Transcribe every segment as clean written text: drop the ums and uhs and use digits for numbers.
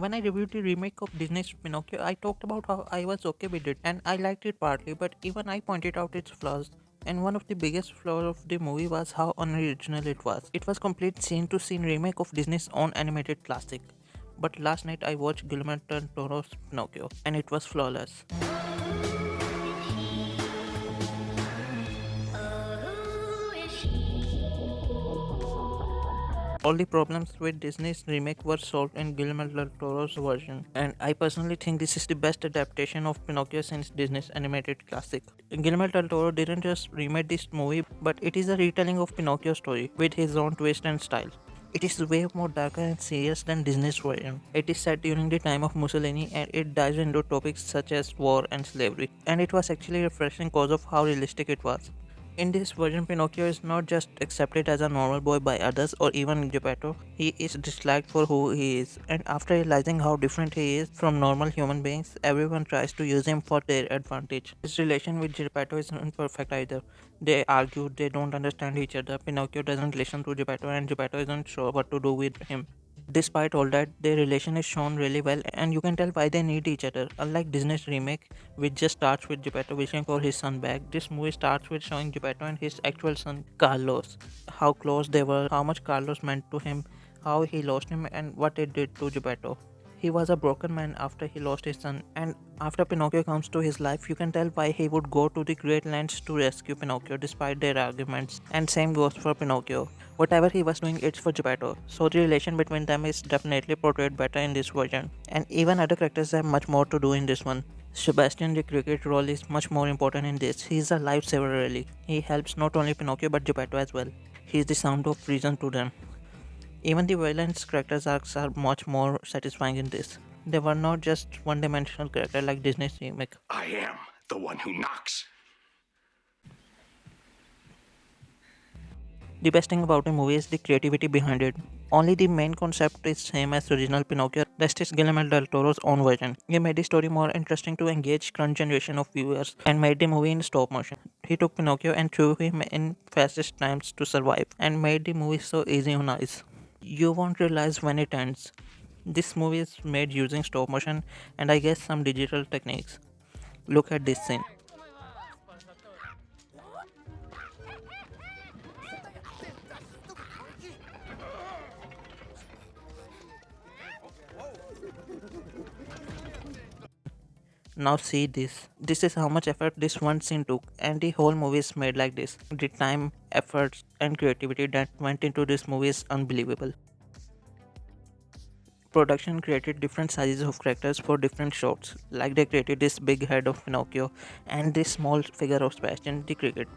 When I reviewed the remake of Disney's Pinocchio, I talked about how I was okay with it and I liked it partly, but even I pointed out its flaws. And one of the biggest flaws of the movie was how unoriginal it was. It was complete scene to scene remake of Disney's own animated classic. But last night I watched Guillermo Del Toro's Pinocchio and it was flawless. All the problems with Disney's remake were solved in Guillermo del Toro's version, and I personally think this is the best adaptation of Pinocchio since Disney's animated classic. Guillermo del Toro didn't just remake this movie, but it is a retelling of Pinocchio's story with his own twist and style. It is way more darker and serious than Disney's version. It is set during the time of Mussolini and it dives into topics such as war and slavery. And it was actually refreshing because of how realistic it was. In this version, Pinocchio is not just accepted as a normal boy by others or even Geppetto, he is disliked for who he is. And after realizing how different he is from normal human beings, everyone tries to use him for their advantage. His relation with Geppetto is not perfect either. They argue, they don't understand each other. Pinocchio doesn't listen to Geppetto, and Geppetto isn't sure what to do with him. Despite all that, their relation is shown really well, and you can tell why they need each other. Unlike Disney's remake, which just starts with Geppetto wishing for his son back, this movie starts with showing Geppetto and his actual son, Carlos. How close they were, how much Carlos meant to him, how he lost him, and what it did to Geppetto. He was a broken man after he lost his son, and after Pinocchio comes to his life, you can tell why he would go to the great lengths to rescue Pinocchio despite their arguments. And same goes for Pinocchio. Whatever he was doing, it's for Geppetto. So the relation between them is definitely portrayed better in this version. And even other characters have much more to do in this one. Sebastian the cricket role is much more important in this. He is a lifesaver really. He helps not only Pinocchio but Geppetto as well. He is the sound of reason to them. Even the villain's characters arcs are much more satisfying in this. They were not just one-dimensional character like Disney's remake. I am the one who knocks. The best thing about the movie is the creativity behind it. Only the main concept is same as original Pinocchio, rest is Guillermo del Toro's own version. He made the story more interesting to engage current generation of viewers and made the movie in stop motion. He took Pinocchio and threw him in fastest times to survive and made the movie so easy on eyes. You won't realize when it ends. This movie is made using stop motion and I guess some digital techniques. Look at this scene. Now see this. This is how much effort this one scene took, and the whole movie is made like this. The time, efforts, and creativity that went into this movie is unbelievable. Production created different sizes of characters for different shots. Like they created this big head of Pinocchio and this small figure of Sebastian the cricket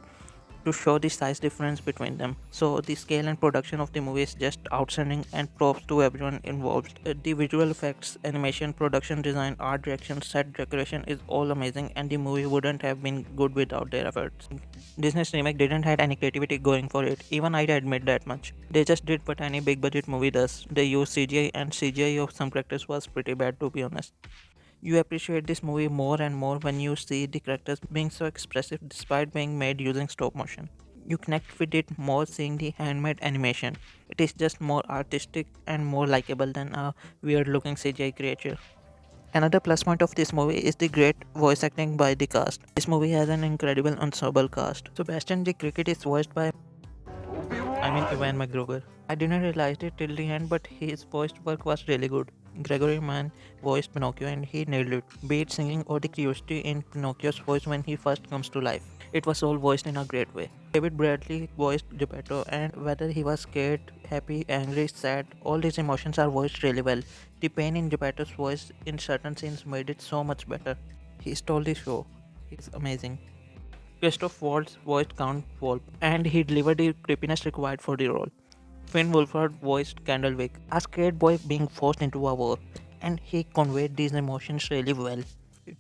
to show the size difference between them. So the scale and production of the movie is just outstanding and props to everyone involved. The visual effects, animation, production design, art direction, set decoration is all amazing and the movie wouldn't have been good without their efforts. Disney's remake didn't have any creativity going for it, even I'd admit that much. They just did what any big budget movie does. They used CGI and CGI of some characters was pretty bad to be honest. You appreciate this movie more and more when you see the characters being so expressive despite being made using stop motion. You connect with it more seeing the handmade animation. It is just more artistic and more likable than a weird looking CGI creature. Another plus point of this movie is the great voice acting by the cast. This movie has an incredible ensemble cast. Sebastian the Cricket is voiced by Evan McGregor. I didn't realize it till the end, but his voice work was really good. Gregory Mann voiced Pinocchio and he nailed it. Be it singing or the curiosity in Pinocchio's voice when he first comes to life. It was all voiced in a great way. David Bradley voiced Geppetto and whether he was scared, happy, angry, sad, all these emotions are voiced really well. The pain in Geppetto's voice in certain scenes made it so much better. He stole the show. He's amazing. Christoph Waltz voiced Count Wolf, and he delivered the creepiness required for the role. Finn Wolfhard voiced Candlewick, a scared boy being forced into a war, and he conveyed these emotions really well.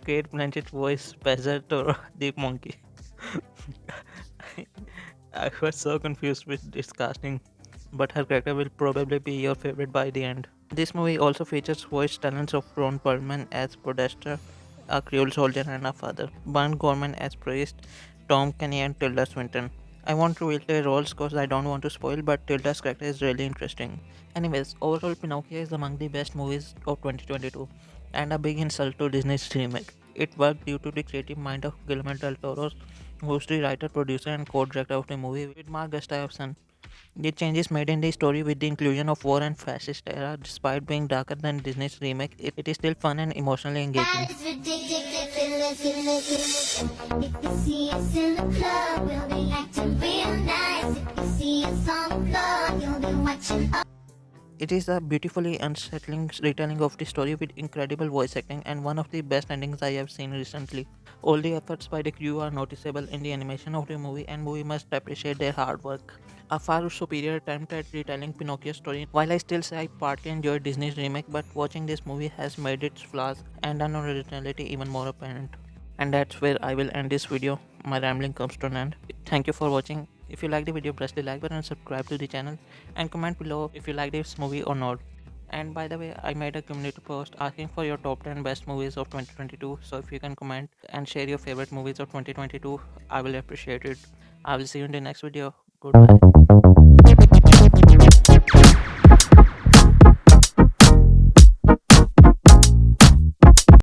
Kate Blanchett voiced Pezzer Toro the monkey. I was so confused with this casting, but her character will probably be your favorite by the end. This movie also features voice talents of Ron Perlman as Podesta, a Creole soldier and a father, Burn Gorman as priest, Tom Kenny and Tilda Swinton. I won't reveal their roles because I don't want to spoil, but Tilda's character is really interesting. Anyways, overall, Pinocchio is among the best movies of 2022 and a big insult to Disney's remake. It worked due to the creative mind of Guillermo Del Toro, who's the writer, producer, and co-director of the movie with Mark Gustafson. The changes made in the story with the inclusion of war and fascist era, despite being darker than Disney's remake, it is still fun and emotionally engaging. It's ridiculous. If you see us in the club, we'll be acting real nice. If you see us on the floor, you'll be watching. It is a beautifully unsettling retelling of the story with incredible voice acting and one of the best endings I have seen recently. All the efforts by the crew are noticeable in the animation of the movie and we must appreciate their hard work. A far superior attempt at retelling Pinocchio's story. While I still say I partly enjoyed Disney's remake, but watching this movie has made its flaws and unoriginality even more apparent. And that's where I will end this video. My rambling comes to an end. Thank you for watching. If you like the video, press the like button and subscribe to the channel and comment below if you like this movie or not. And by the way, I made a community post asking for your top 10 best movies of 2022. So if you can comment and share your favorite movies of 2022, I will appreciate it. I will see you in the next video. Goodbye.